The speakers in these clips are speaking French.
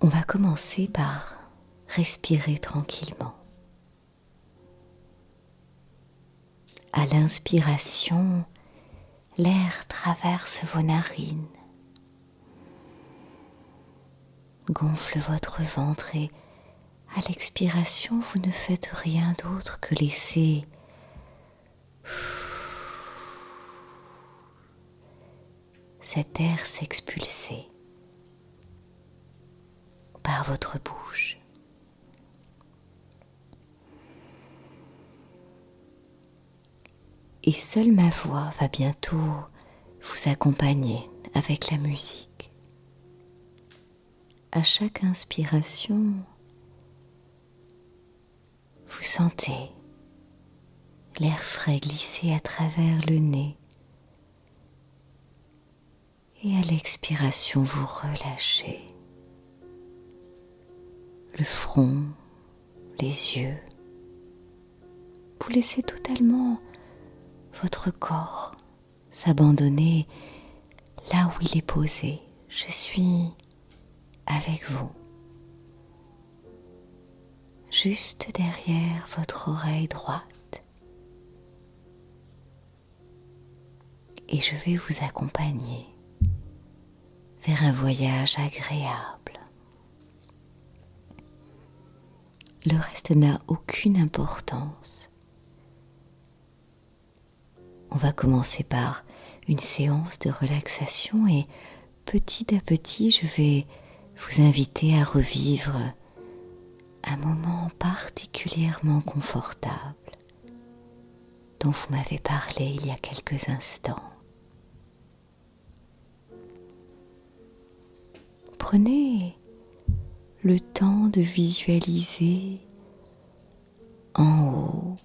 On va commencer par respirer tranquillement. À l'inspiration, l'air traverse vos narines, gonfle votre ventre et à l'expiration, vous ne faites rien d'autre que laisser cet air s'expulser par votre bouche. Et seule ma voix va bientôt vous accompagner avec la musique. À chaque inspiration, vous sentez l'air frais glisser à travers le nez. Et à l'expiration, vous relâchez le front, les yeux. Vous laissez totalement votre corps s'abandonner là où il est posé. Je suis avec vous, juste derrière votre oreille droite. Et je vais vous accompagner vers un voyage agréable. Le reste n'a aucune importance. On va commencer par une séance de relaxation et petit à petit, je vais vous inviter à revivre un moment particulièrement confortable dont vous m'avez parlé il y a quelques instants. Prenez le temps de visualiser en haut,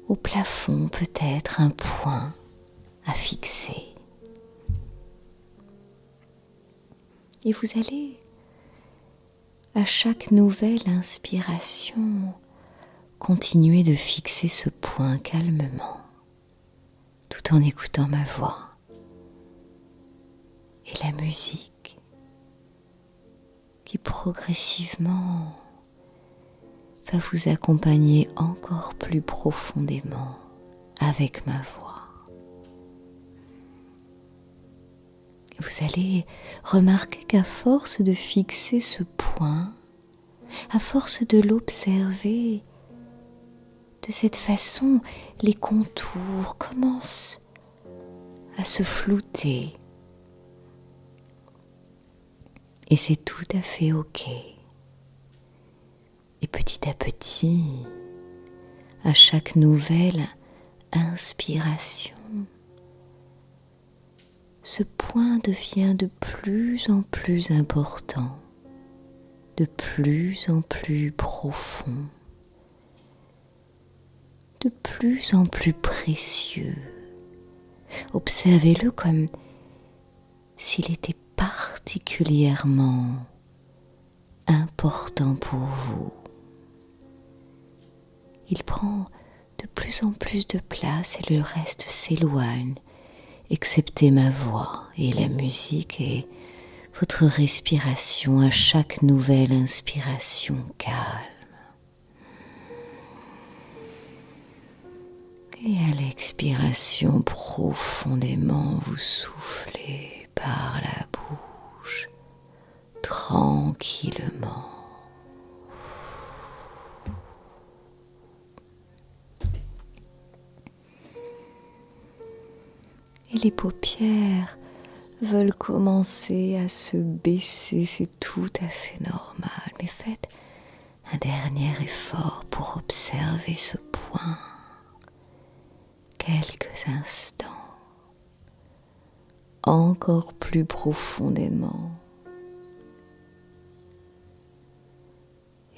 au plafond peut-être un point à fixer. Et vous allez, à chaque nouvelle inspiration, continuer de fixer ce point calmement, tout en écoutant ma voix et la musique qui progressivement va vous accompagner encore plus profondément avec ma voix. Vous allez remarquer qu'à force de fixer ce point, à force de l'observer, de cette façon, les contours commencent à se flouter. Et c'est tout à fait ok. Et petit à petit, à chaque nouvelle inspiration, ce point devient de plus en plus important, de plus en plus profond, de plus en plus précieux. Observez-le comme s'il était particulièrement important pour vous. Il prend de plus en plus de place et le reste s'éloigne, excepté ma voix et la musique et votre respiration à chaque nouvelle inspiration calme. Et à l'expiration, profondément, vous soufflez par la bouche, tranquillement. Et les paupières veulent commencer à se baisser, c'est tout à fait normal. Mais faites un dernier effort pour observer ce point. Quelques instants, encore plus profondément.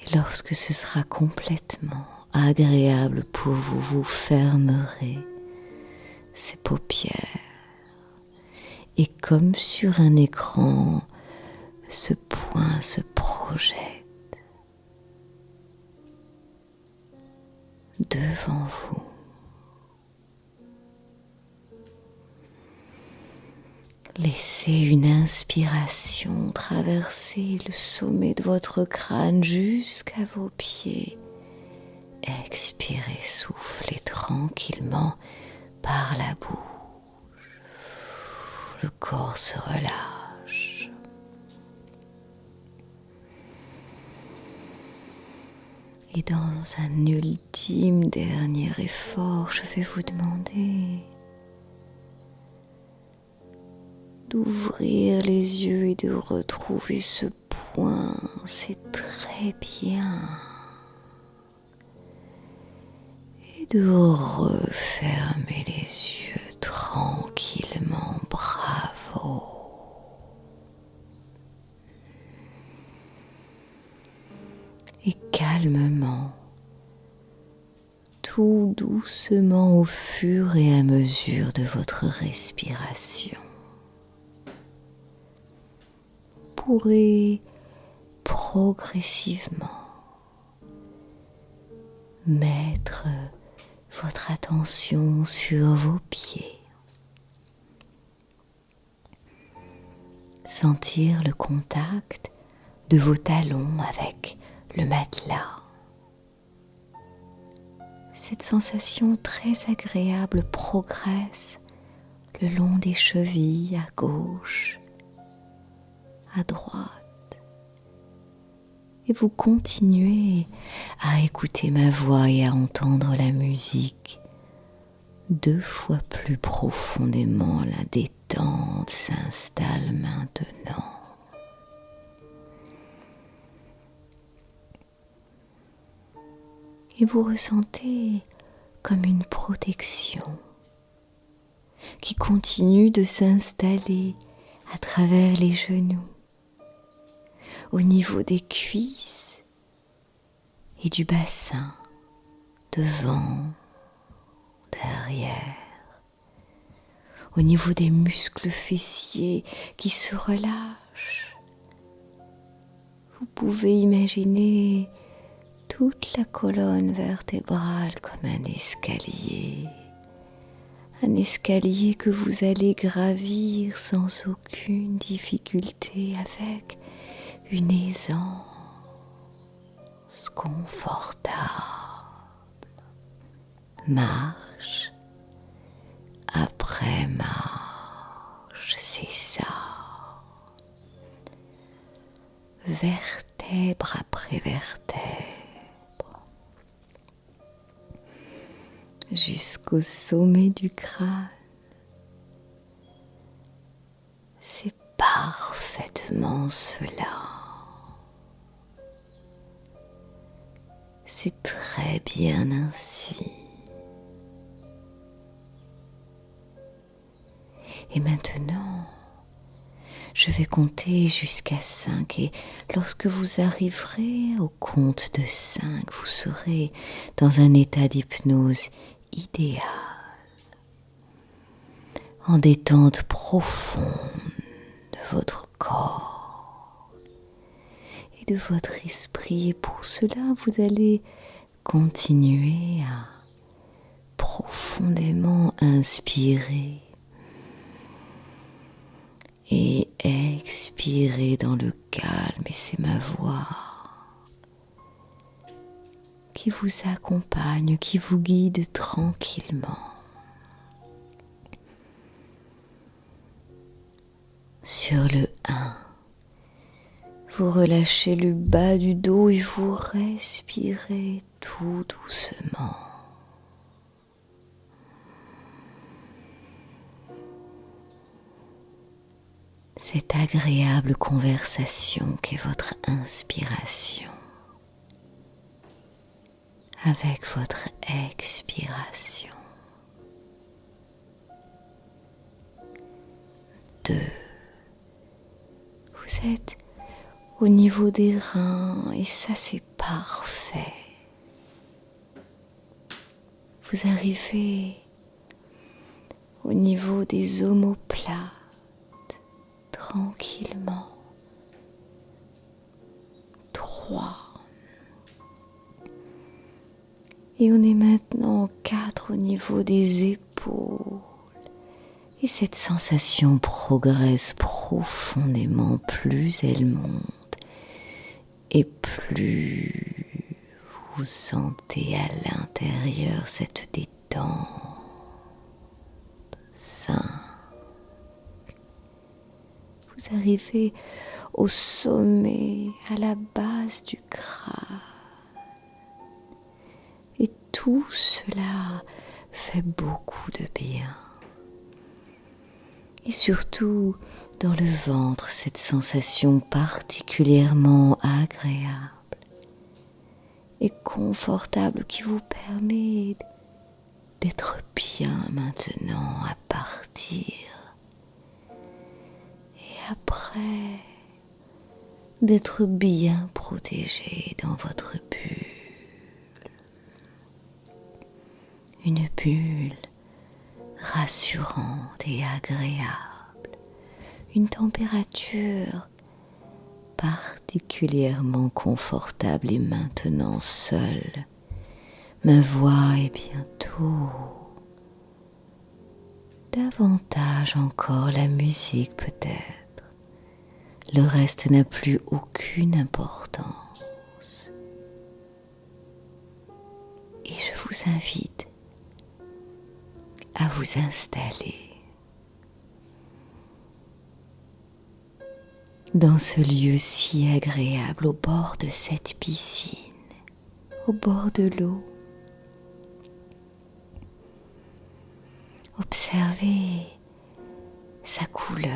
Et lorsque ce sera complètement agréable pour vous, vous fermerez ces paupières. Et comme sur un écran, ce point se projette devant vous. Laissez une inspiration traverser le sommet de votre crâne jusqu'à vos pieds. Expirez, soufflez tranquillement par la bouche. Le corps se relâche. Et dans un ultime dernier effort, je vais vous demander d'ouvrir les yeux et de retrouver ce point. C'est très bien. Et de refermer les yeux tranquillement. Bravo. Et calmement, tout doucement au fur et à mesure de votre respiration, vous pourrez progressivement mettre votre attention sur vos pieds, sentir le contact de vos talons avec le matelas. Cette sensation très agréable progresse le long des chevilles à gauche, à droite. Et vous continuez à écouter ma voix et à entendre la musique. 2 fois plus profondément, la détente s'installe maintenant. Et vous ressentez comme une protection qui continue de s'installer à travers les genoux, au niveau des cuisses et du bassin, devant, derrière, au niveau des muscles fessiers qui se relâchent. Vous pouvez imaginer toute la colonne vertébrale comme un escalier que vous allez gravir sans aucune difficulté, avec une aisance confortable. Marche après marche, c'est ça. Vertèbre après vertèbre, jusqu'au sommet du crâne. C'est parfaitement cela. C'est très bien ainsi. Et maintenant, je vais compter jusqu'à 5 et lorsque vous arriverez au compte de 5, vous serez dans un état d'hypnose idéal, en détente profonde de votre corps et de votre esprit. Et pour cela, vous allez continuer à profondément inspirer et expirer dans le calme. Et c'est ma voix qui vous accompagne, qui vous guide tranquillement. Sur le 1, vous relâchez le bas du dos et vous respirez tout doucement. Cette agréable conversation qu'est votre inspiration avec votre expiration. 2. Vous êtes au niveau des reins et ça c'est parfait. Vous arrivez au niveau des omoplates tranquillement. 3. Et on est maintenant 4 au niveau des épaules Et cette sensation progresse profondément, plus elle monte et plus vous sentez à l'intérieur cette détente. 5. Vous arrivez au sommet, à la base du crâne. Et tout cela fait beaucoup de bien. Et surtout, dans le ventre, cette sensation particulièrement agréable et confortable qui vous permet d'être bien maintenant à partir. Et après, d'être bien protégé dans votre bulle. Une bulle rassurante et agréable, une température particulièrement confortable et maintenant seule. Ma voix est bientôt davantage encore la musique peut-être. Le reste n'a plus aucune importance. Et je vous invite à vous installer dans ce lieu si agréable au bord de cette piscine, au bord de l'eau. Observez sa couleur.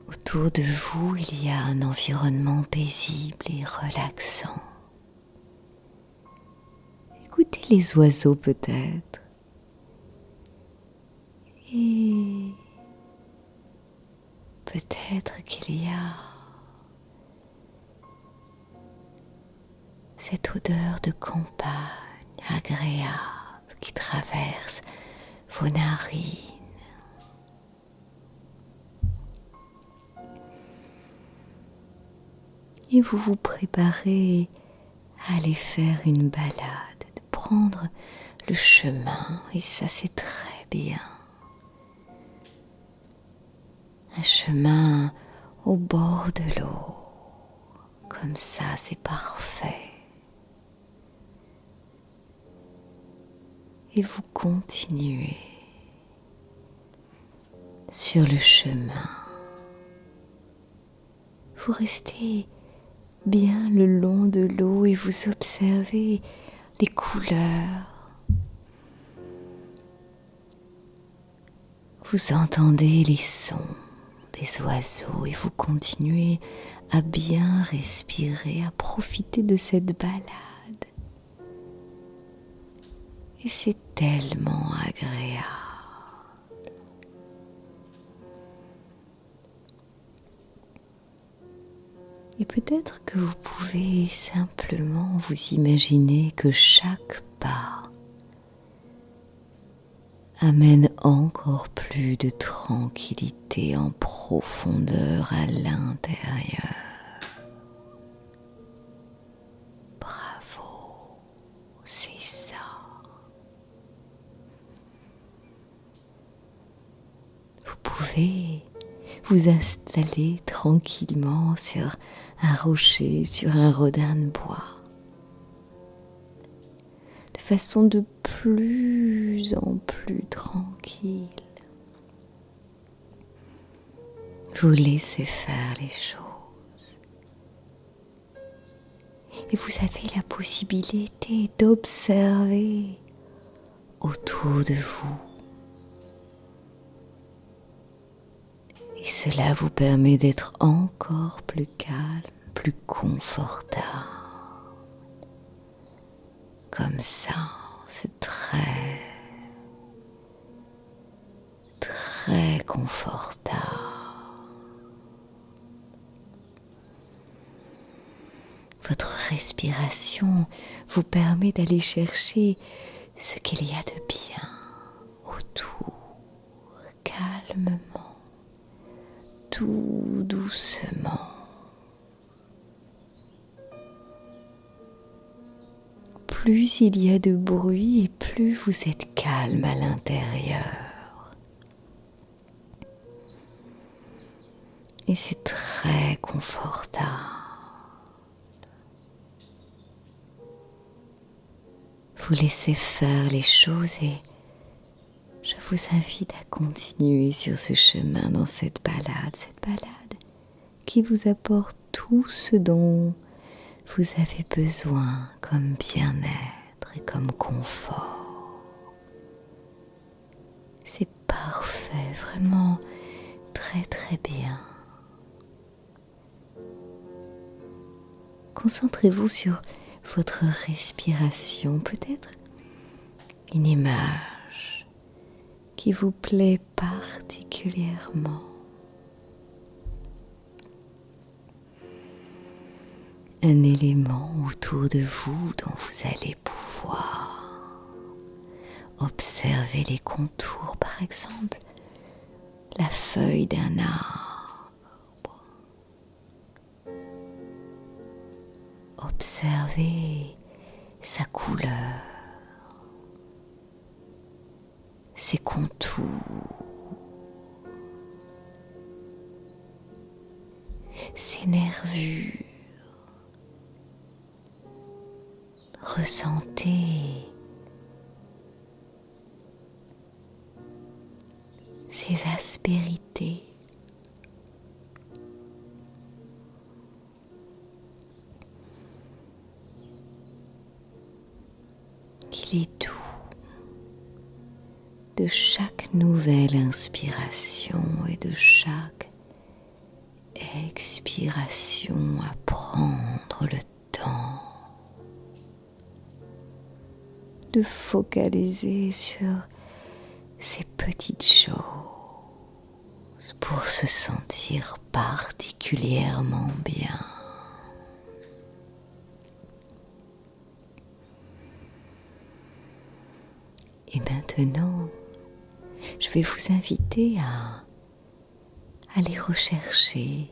Autour de vous, il y a un environnement paisible et relaxant. Écoutez les oiseaux peut-être. Et peut-être qu'il y a cette odeur de campagne agréable qui traverse vos narines. Et vous vous préparez à aller faire une balade, de prendre le chemin, et ça c'est très bien. Un chemin au bord de l'eau, comme ça c'est parfait. Et vous continuez sur le chemin. Vous restez bien le long de l'eau et vous observez les couleurs. Vous entendez les sons des oiseaux et vous continuez à bien respirer, à profiter de cette balade. Et c'est tellement agréable. Et peut-être que vous pouvez simplement vous imaginer que chaque pas amène encore plus de tranquillité en profondeur à l'intérieur. Bravo, c'est ça. Vous pouvez vous installer tranquillement sur un rocher, sur un rodin de bois, de façon de plus en plus tranquille. Vous laissez faire les choses. Et vous avez la possibilité d'observer autour de vous. Et cela vous permet d'être encore plus calme, plus confortable. Comme ça, c'est très, très confortable. Votre respiration vous permet d'aller chercher ce qu'il y a de bien autour, calmement. Tout doucement, plus il y a de bruit et plus vous êtes calme à l'intérieur. Et c'est très confortable. Vous laissez faire les choses et je vous invite à continuer sur ce chemin dans cette balade qui vous apporte tout ce dont vous avez besoin comme bien-être et comme confort. C'est parfait, vraiment très très bien. Concentrez-vous sur votre respiration, peut-être une image qui vous plaît particulièrement. Un élément autour de vous dont vous allez pouvoir observer les contours, par exemple la feuille d'un arbre. Observez sa couleur, ses contours, ses nervures. Ressentez ces aspérités. Qu'il est doux de chaque nouvelle inspiration et de chaque expiration à prendre le temps de focaliser sur ces petites choses pour se sentir particulièrement bien. Et maintenant, je vais vous inviter à aller rechercher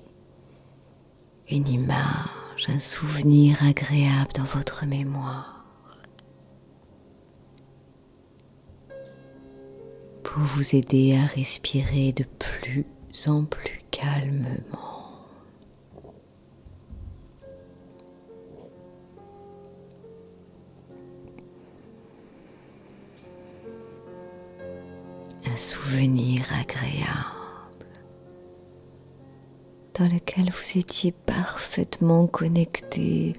une image, un souvenir agréable dans votre mémoire pour vous aider à respirer de plus en plus calmement. Un souvenir agréable dans lequel vous étiez parfaitement connecté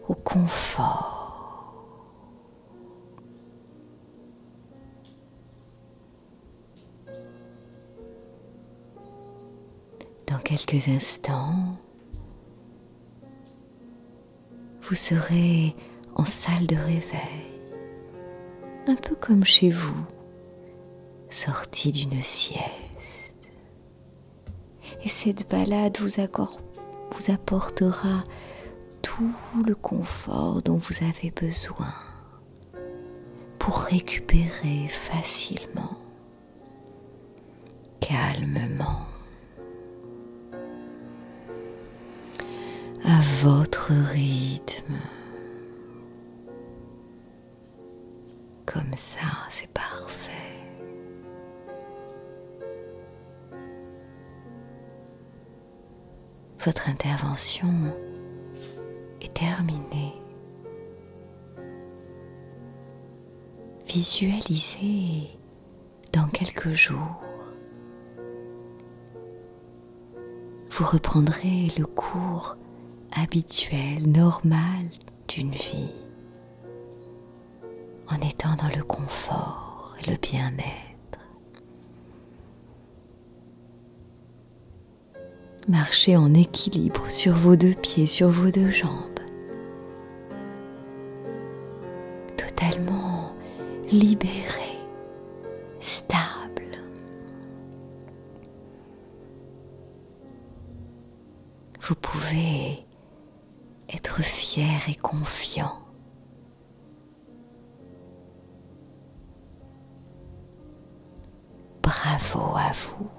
au confort. Dans quelques instants, vous serez en salle de réveil, un peu comme chez vous, sorti d'une sieste. Et cette balade vous apportera tout le confort dont vous avez besoin pour récupérer facilement, calmement, à votre rythme. Comme ça, c'est parfait. Votre intervention est terminée. Visualisez dans quelques jours. Vous reprendrez le cours habituel, normal d'une vie, en étant dans le confort et le bien-être. Marchez en équilibre sur vos deux pieds, sur vos deux jambes, totalement libéré, stable. Vous pouvez être fier et confiant. Bravo à vous.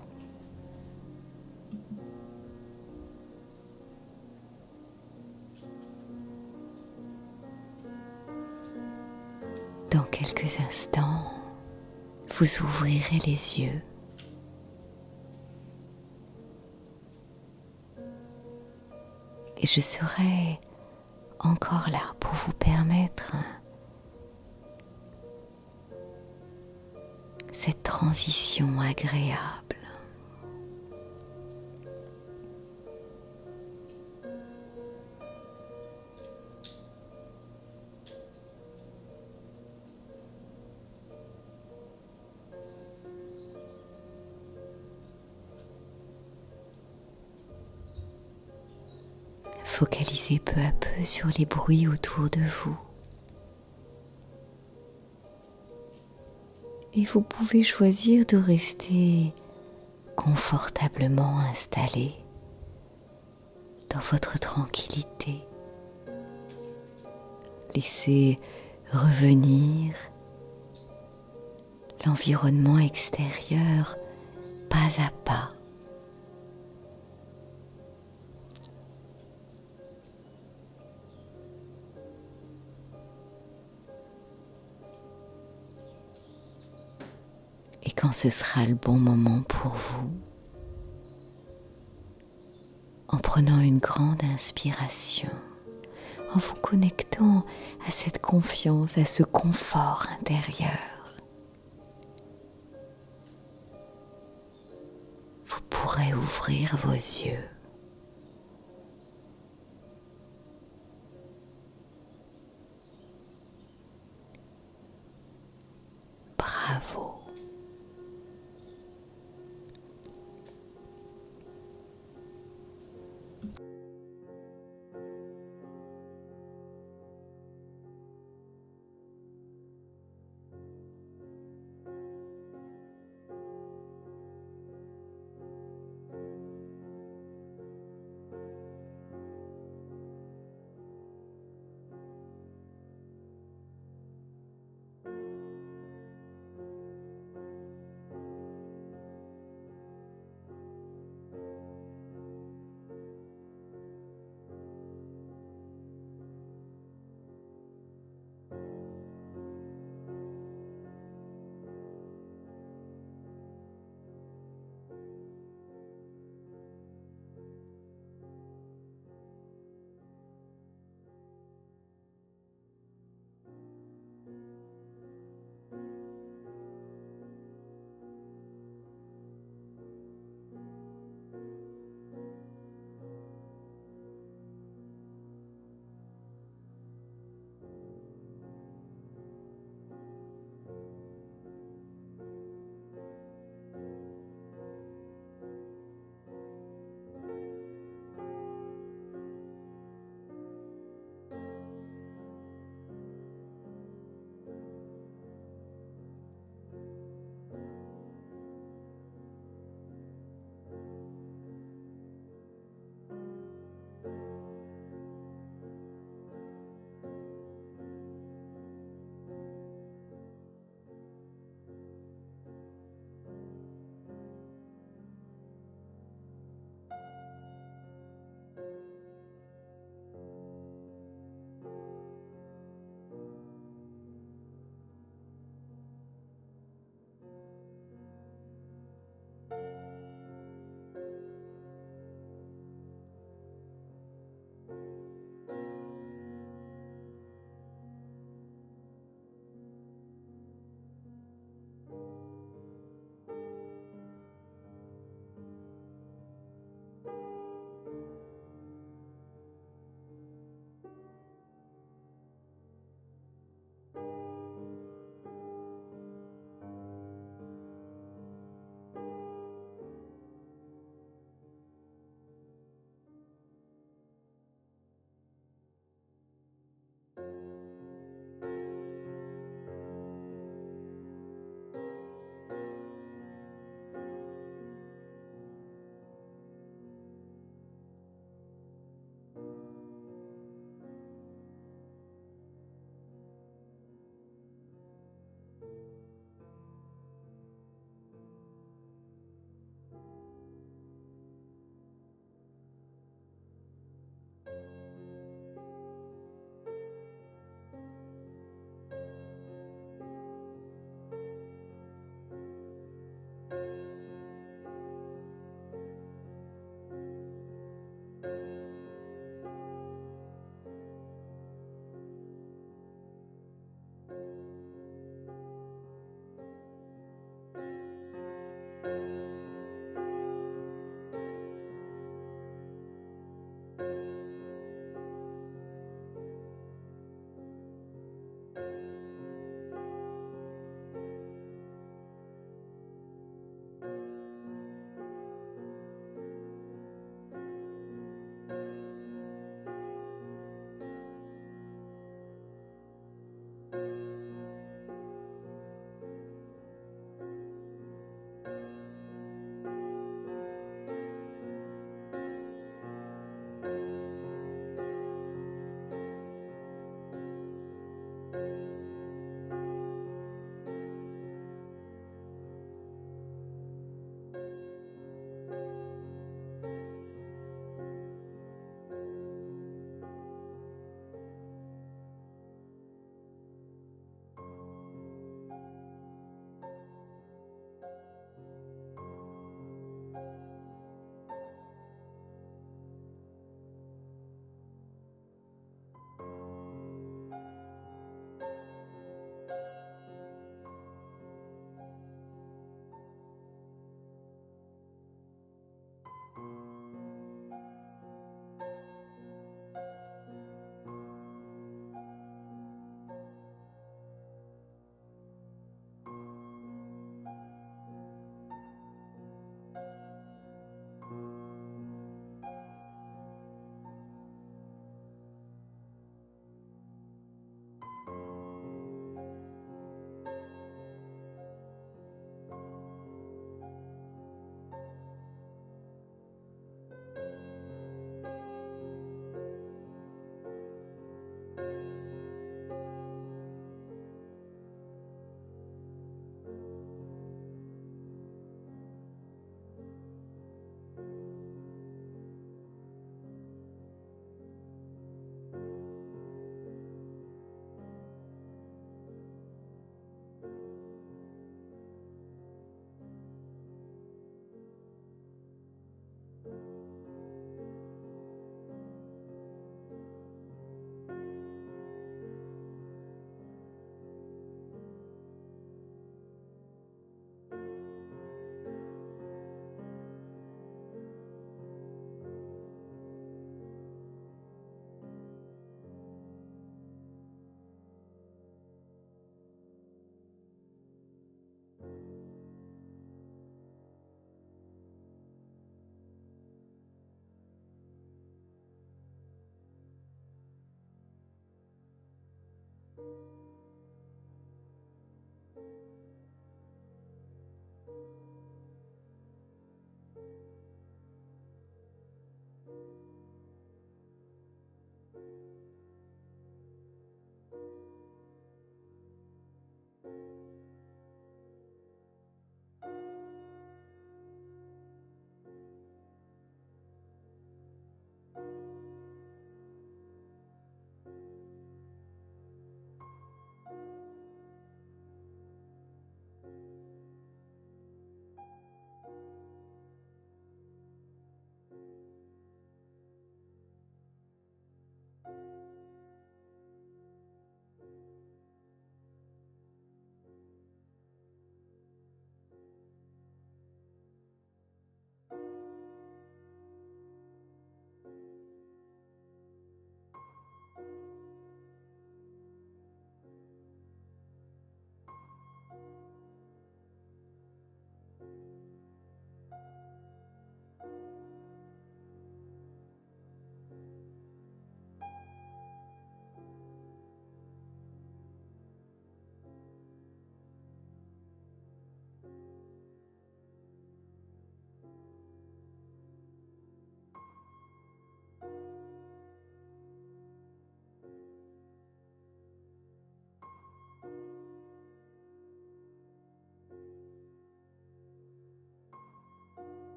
dans quelques instants, vous ouvrirez les yeux. Et je serai encore là pour vous permettre cette transition agréable. Focalisez peu à peu sur les bruits autour de vous. Et vous pouvez choisir de rester confortablement installé dans votre tranquillité. Laissez revenir l'environnement extérieur pas à pas. Et quand ce sera le bon moment pour vous, en prenant une grande inspiration, en vous connectant à cette confiance, à ce confort intérieur, vous pourrez ouvrir vos yeux. Bravo.